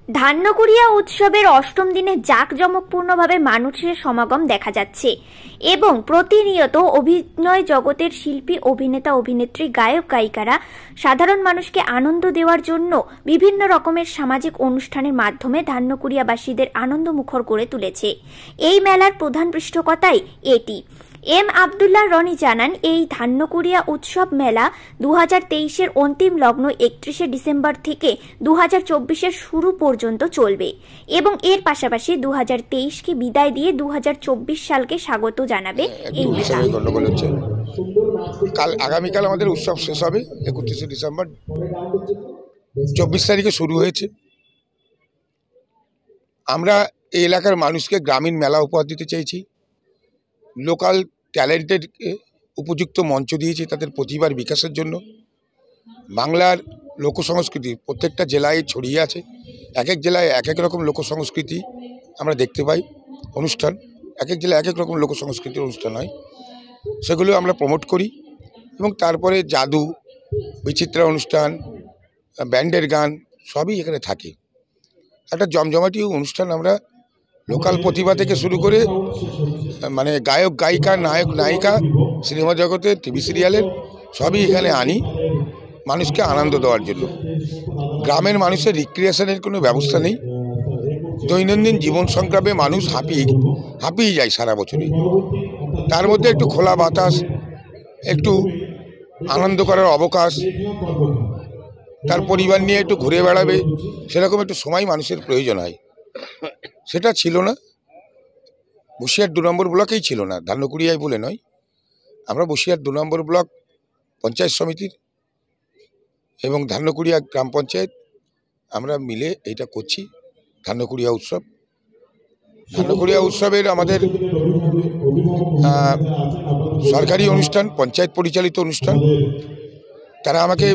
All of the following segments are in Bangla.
ধান্যকুড়িয়া উৎসবের অষ্টম দিনে জাঁকজমকপূর্ণভাবে মানুষের সমাগম দেখা যাচ্ছে এবং প্রতিনিয়ত অভিনয় জগতের শিল্পী, অভিনেতা, অভিনেত্রী, গায়ক, গায়িকারা সাধারণ মানুষকে আনন্দ দেওয়ার জন্য বিভিন্ন রকমের সামাজিক অনুষ্ঠানের মাধ্যমে ধান্যকুড়িয়াবাসীদের আনন্দমুখর করে তুলেছে। এই মেলার প্রধান পৃষ্ঠপোষকতাই এটি। এম আব্দুল্লাহ রনি জানান, এই ধান্যকুড়িয়া উৎসব মেলা 2023-এর অন্তিম লগ্ন 31শে ডিসেম্বর থেকে 2024-এর শুরু পর্যন্ত চলবে এবং এর পাশাপাশি 2023-কে বিদায় দিয়ে 2024 সালকে স্বাগত জানাবে। এই গন্ডগোল হচ্ছে, আগামীকাল আমাদের উৎসব শেষ হবে 31শে ডিসেম্বর, 24 তারিখে শুরু হয়েছে। আমরা এই এলাকার মানুষকে গ্রামীণ মেলা উপহার দিতে চাইছি। লোকাল ট্যালেন্টেড উপযুক্ত মঞ্চ দিয়েছি তাদের প্রতিভার বিকাশের জন্য। বাংলার লোকসংস্কৃতি প্রত্যেকটা জেলায় ছড়িয়ে আছে, এক এক জেলায় এক এক রকম লোকসংস্কৃতি আমরা দেখতে পাই। অনুষ্ঠান এক এক জেলায় এক এক রকম লোকসংস্কৃতির অনুষ্ঠান হয়, সেগুলো আমরা প্রমোট করি। এবং তারপরে জাদু, বিচিত্রা অনুষ্ঠান, ব্যান্ডের গান সবই এখানে থাকে। একটা জমজমাটি অনুষ্ঠান আমরা লোকাল প্রতিভা থেকে শুরু করে মানে গায়ক, গায়িকা, নায়ক, নায়িকা, সিনেমা জগতের, টিভি সিরিয়ালের সবই এখানে আনি মানুষকে আনন্দ দেওয়ার জন্য। গ্রামের মানুষের রিক্রিয়েশনের কোনো ব্যবস্থা নেই। দৈনন্দিন জীবন সংগ্রামে মানুষ হাঁপিয়ে যায় সারা বছরই। তার মধ্যে একটু খোলা বাতাস, একটু আনন্দ করার অবকাশ, তার পরিবার নিয়ে একটু ঘুরে বেড়াবে, সেরকম একটু সময় মানুষের প্রয়োজন হয়। সেটা ছিল না, বসিরহাট 2 নম্বর ব্লকেই ছিল না, ধান্যকুড়িয়ায় বলে নয়। আমরা বসিরহাট 2 নম্বর ব্লক পঞ্চায়েত সমিতির এবং ধান্যকুড়িয়া গ্রাম পঞ্চায়েত আমরা মিলে এইটা করছি ধান্যকুড়িয়া উৎসব। ধান্যকুড়িয়া উৎসবের আমাদের সরকারি অনুষ্ঠান, পঞ্চায়েত পরিচালিত অনুষ্ঠান। তারা আমাকে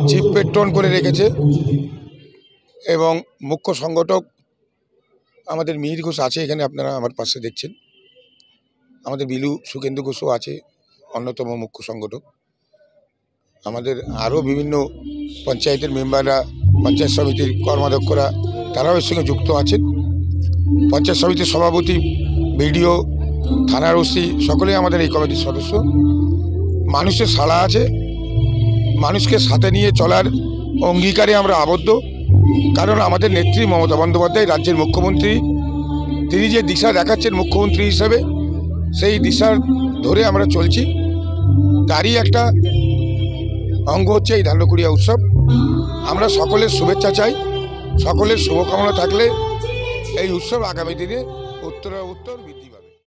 চিফ পেট্রন করে রেখেছে এবং মুখ্য সংগঠক আমাদের মিহির ঘোষ আছে এখানে, আপনারা আমার পাশে দেখছেন। আমাদের বিলু সুকেন্দু ঘোষও আছে, অন্যতম মুখ্য সংগঠক। আমাদের আরও বিভিন্ন পঞ্চায়েতের মেম্বাররা, পঞ্চায়েত সমিতির কর্মাধ্যক্ষরা, তারাও এর সঙ্গে যুক্ত আছেন। পঞ্চায়েত সমিতির সভাপতি, বিডিও, থানার ওসি সকলেই আমাদের এই কমিটির সদস্য। মানুষের সাড়া আছে, মানুষকে সাথে নিয়ে চলার অঙ্গীকারে আমরা আবদ্ধ। কারণ আমাদের নেত্রী মমতা বন্দ্যোপাধ্যায় রাজ্যের মুখ্যমন্ত্রী, তিনি যে দিশা দেখাচ্ছেন মুখ্যমন্ত্রী হিসেবে, সেই দিশার ধরে আমরা চলছি। তারই একটা অঙ্গ হচ্ছে এই ধান্যকুড়িয়া উৎসব। আমরা সকলের শুভেচ্ছা চাই, সকলের শুভকামনা থাকলে এই উৎসব আগামী দিনে উত্তর বৃদ্ধি পাবে।